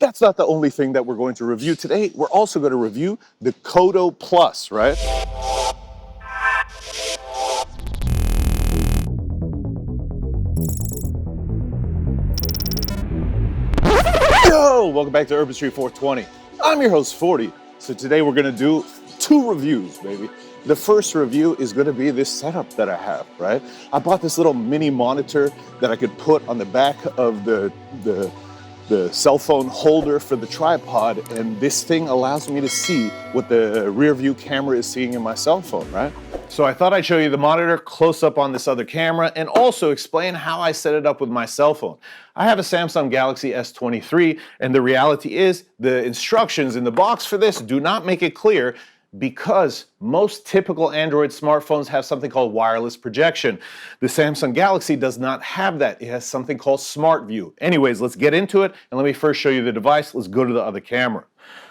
that's not the only thing that we're going to review today. We're also going to review the Kodo Plus, right? Yo, welcome back to Urban Street 420. I'm your host, Fordee. So today we're gonna do 2 reviews, baby. The first review is gonna be this setup that I have, right? I bought this little mini monitor that I could put on the back of the cell phone holder for the tripod, and this thing allows me to see what the rear view camera is seeing in my cell phone, right? So I thought I'd show you the monitor close up on this other camera and also explain how I set it up with my cell phone. I have a Samsung Galaxy S23, and the reality is the instructions in the box for this do not make it clear because most typical Android smartphones have something called wireless projection. The Samsung Galaxy does not have that. It has something called Smart View. Anyways, let's get into it, and let me first show you the device. Let's go to the other camera.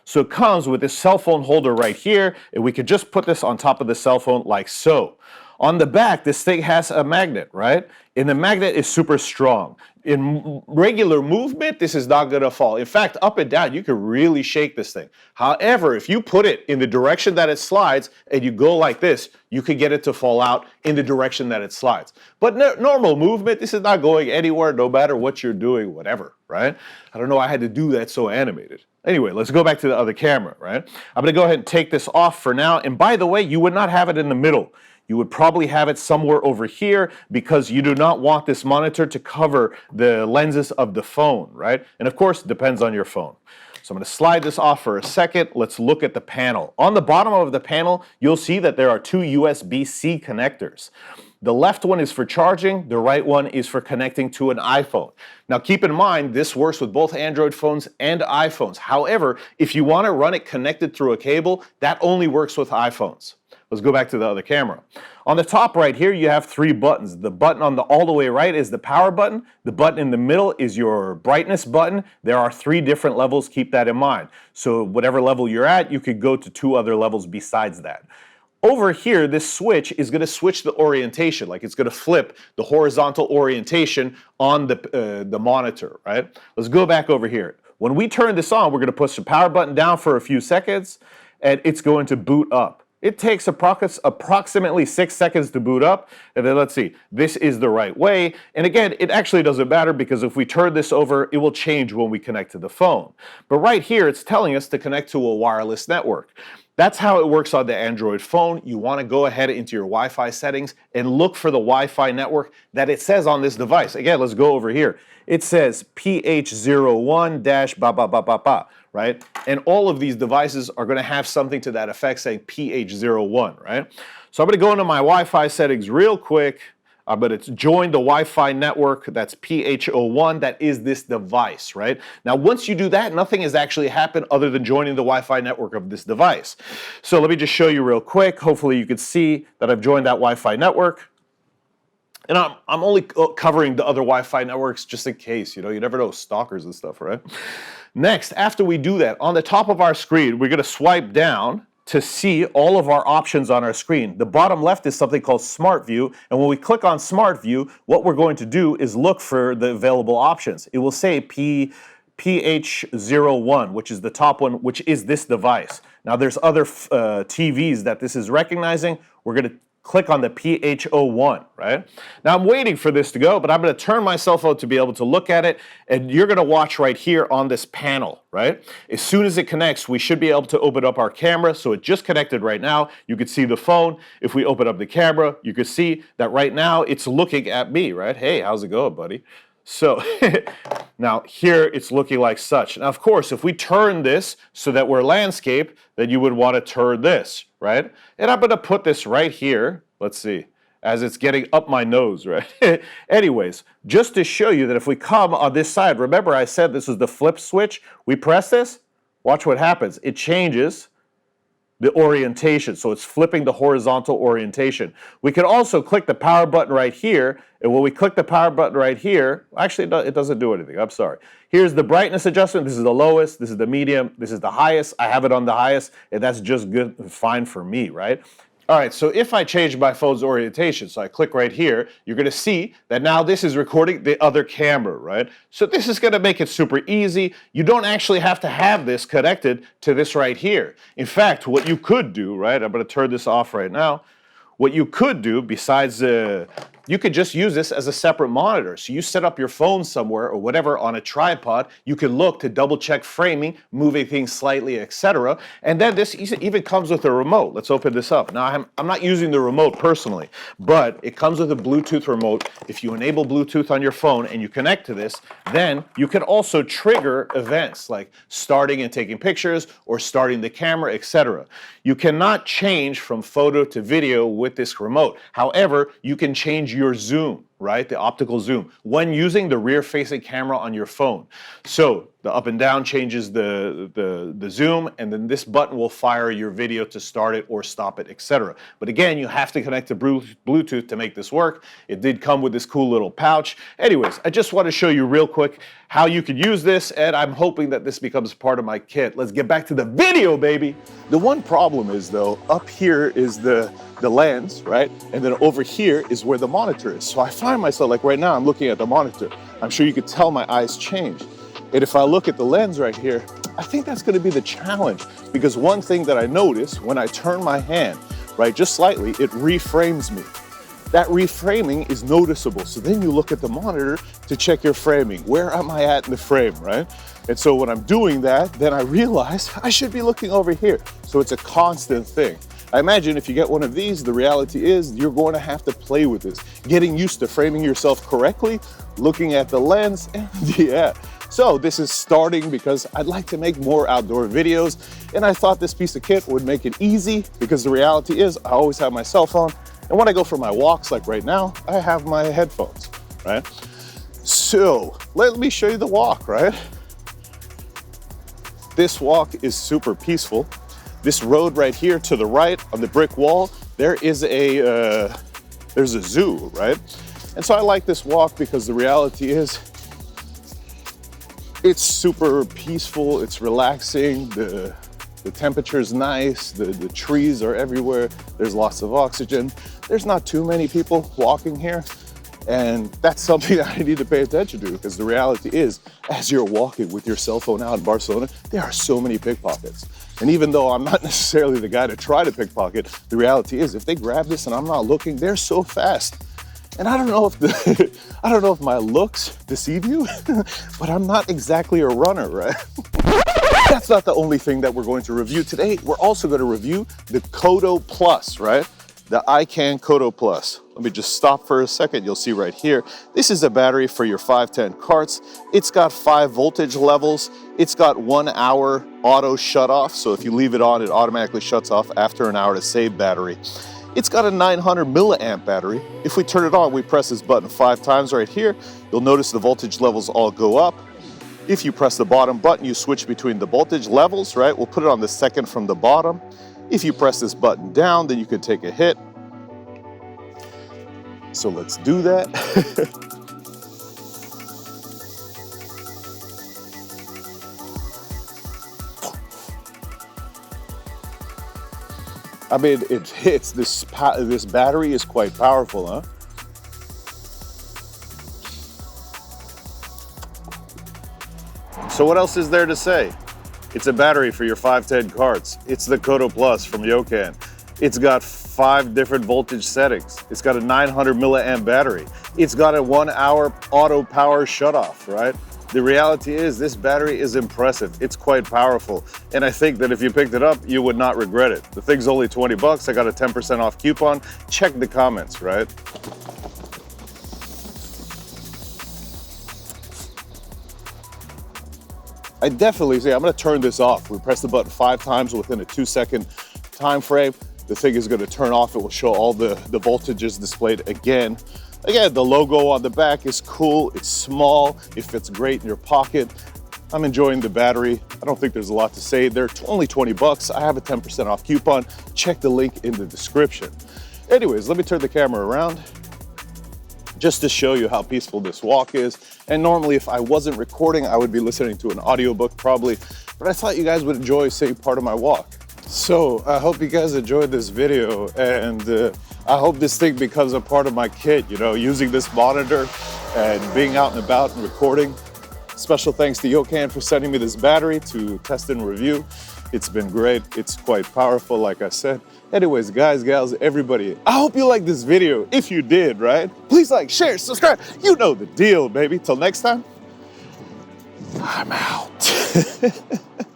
So it comes with this cell phone holder right here, and we could just put this on top of the cell phone like so. On the back, this thing has a magnet, right? And the magnet is super strong. In regular movement, this is not gonna fall. In fact, up and down, you can really shake this thing. However, if you put it in the direction that it slides and you go like this, you could get it to fall out in the direction that it slides. But normal movement, this is not going anywhere, no matter what you're doing, whatever, right? I don't know, I had to do that so animated. Anyway, let's go back to the other camera, right? I'm gonna go ahead and take this off for now. And by the way, you would not have it in the middle. You would probably have it somewhere over here because you do not want this monitor to cover the lenses of the phone, right? And of course, it depends on your phone. So I'm going to slide this off for a second. Let's look at the panel. On the bottom of the panel, you'll see that there are 2 USB-C connectors. The left one is for charging, the right one is for connecting to an iPhone. Now keep in mind, this works with both Android phones and iPhones. However, if you want to run it connected through a cable, that only works with iPhones. Let's go back to the other camera. On the top right here, you have 3 buttons. The button on the all the way right is the power button. The button in the middle is your brightness button. There are 3 different levels, keep that in mind. So whatever level you're at, you could go to 2 other levels besides that. Over here, this switch is gonna switch the orientation, like it's gonna flip the horizontal orientation on the monitor, right? Let's go back over here. When we turn this on, we're gonna push the power button down for a few seconds, and it's going to boot up. It takes approximately 6 seconds to boot up, and then let's see, this is the right way. And again, it actually doesn't matter because if we turn this over, it will change when we connect to the phone. But right here, it's telling us to connect to a wireless network. That's how it works on the Android phone. You want to go ahead into your Wi-Fi settings and look for the Wi-Fi network that it says on this device. Again, let's go over here. It says PH01-ba-ba-ba-ba-ba, right? And all of these devices are going to have something to that effect saying PH01, right? So I'm going to go into my Wi-Fi settings real quick. I'm going to join the Wi-Fi network. That's PH01. That is this device, right? Now, once you do that, nothing has actually happened other than joining the Wi-Fi network of this device. So let me just show you real quick. Hopefully you can see that I've joined that Wi-Fi network. And I'm only covering the other Wi-Fi networks just in case, you know, you never know, stalkers and stuff, right? Next, after we do that, on the top of our screen, we're going to swipe down to see all of our options on our screen. The bottom left is something called Smart View, and when we click on Smart View, what we're going to do is look for the available options. It will say PH01, which is the top one, which is this device. Now there's other TVs that this is recognizing. We're going to click on the PH01, right? Now I'm waiting for this to go, but I'm going to turn my cell phone to be able to look at it, and you're going to watch right here on this panel, right? As soon as it connects, we should be able to open up our camera. So it just connected right now. You can see the phone. If we open up the camera, you can see that right now it's looking at me, right? Hey, how's it going, buddy? So now here it's looking like such. Now, of course, if we turn this so that we're landscape, then you would want to turn this, right? And I'm going to put this right here. Let's see, as it's getting up my nose, right? Anyways, just to show you that if we come on this side, remember I said this is the flip switch. We press this, watch what happens. It changes the orientation, so it's flipping the horizontal orientation. We can also click the power button right here, and when we click the power button right here, actually it doesn't do anything, I'm sorry. Here's the brightness adjustment. This is the lowest, this is the medium, this is the highest. I have it on the highest, and that's just good, fine for me, right? All right, so if I change my phone's orientation, so I click right here, you're gonna see that now this is recording the other camera, right? So this is gonna make it super easy. You don't actually have to have this connected to this right here. In fact, what you could do, right, I'm gonna turn this off right now. What you could do besides you could just use this as a separate monitor. So you set up your phone somewhere or whatever on a tripod, you can look to double check framing, moving things slightly, etc. And then this even comes with a remote. Let's open this up. Now I'm not using the remote personally, but it comes with a Bluetooth remote. If you enable Bluetooth on your phone and you connect to this, then you can also trigger events like starting and taking pictures or starting the camera, etc. You cannot change from photo to video with this remote. However, you can change your zoom, right? The optical zoom when using the rear-facing camera on your phone. So the up and down changes the zoom, and then this button will fire your video to start it or stop it, etc. But again, you have to connect to Bluetooth to make this work. It did come with this cool little pouch. Anyways, I just want to show you real quick how you could use this, and I'm hoping that this becomes part of my kit. Let's get back to the video, baby. The one problem is though, up here is the lens, right? And then over here is where the monitor is. So I find myself, like right now, I'm looking at the monitor. I'm sure you could tell my eyes change. And if I look at the lens right here, I think that's gonna be the challenge, because one thing that I notice when I turn my hand, right, just slightly, it reframes me. That reframing is noticeable. So then you look at the monitor to check your framing. Where am I at in the frame, right? And so when I'm doing that, then I realize I should be looking over here. So it's a constant thing. I imagine if you get one of these, the reality is you're going to have to play with this, getting used to framing yourself correctly, looking at the lens, and yeah. So this is starting because I'd like to make more outdoor videos, and I thought this piece of kit would make it easy, because the reality is I always have my cell phone, and when I go for my walks, like right now, I have my headphones, right? So let me show you the walk, right? This walk is super peaceful. This road right here to the right on the brick wall, there is there's a zoo, right? And so I like this walk because the reality is it's super peaceful, it's relaxing, the temperature is nice, the trees are everywhere, there's lots of oxygen. There's not too many people walking here, and that's something that I need to pay attention to, because the reality is, as you're walking with your cell phone out in Barcelona, there are so many pickpockets. And even though I'm not necessarily the guy to try to pickpocket, the reality is if they grab this and I'm not looking, they're so fast. And I don't know if I don't know if my looks deceive you, but I'm not exactly a runner, right? That's not the only thing that we're going to review today. We're also going to review the Kodo Plus, right? The Yocan Kodo Plus. Let me just stop for a second. You'll see right here. This is a battery for your 510 carts. It's got 5 voltage levels. It's got 1 hour auto shut off. So if you leave it on, it automatically shuts off after an hour to save battery. It's got a 900 milliamp battery. If we turn it on, we press this button 5 times right here. You'll notice the voltage levels all go up. If you press the bottom button, you switch between the voltage levels, right? We'll put it on the second from the bottom. If you press this button down, then you can take a hit. So let's do that. I mean, it hits. This battery is quite powerful, huh? So what else is there to say? It's a battery for your 510 carts. It's the Kodo Plus from Yocan. It's got 5 different voltage settings. It's got a 900 milliamp battery. It's got a 1 hour auto power shutoff, right? The reality is this battery is impressive. It's quite powerful. And I think that if you picked it up, you would not regret it. The thing's only 20 bucks. I got a 10% off coupon. Check the comments, right? I definitely say I'm gonna turn this off. We press the button 5 times within a 2-second time frame. The thing is gonna turn off. It will show all the voltages displayed again. Again, the logo on the back is cool. It's small. It fits great in your pocket. I'm enjoying the battery. I don't think there's a lot to say. They're only 20 bucks. I have a 10% off coupon. Check the link in the description. Anyways, let me turn the camera around just to show you how peaceful this walk is. And normally if I wasn't recording, I would be listening to an audiobook probably, but I thought you guys would enjoy seeing part of my walk. So I hope you guys enjoyed this video, and I hope this thing becomes a part of my kit, you know, using this monitor and being out and about and recording. Special thanks to Yocan for sending me this battery to test and review. It's been great. It's quite powerful, like I said. Anyways, guys, gals, everybody, I hope you liked this video. If you did, right? Please like, share, subscribe. You know the deal, baby. Till next time, I'm out.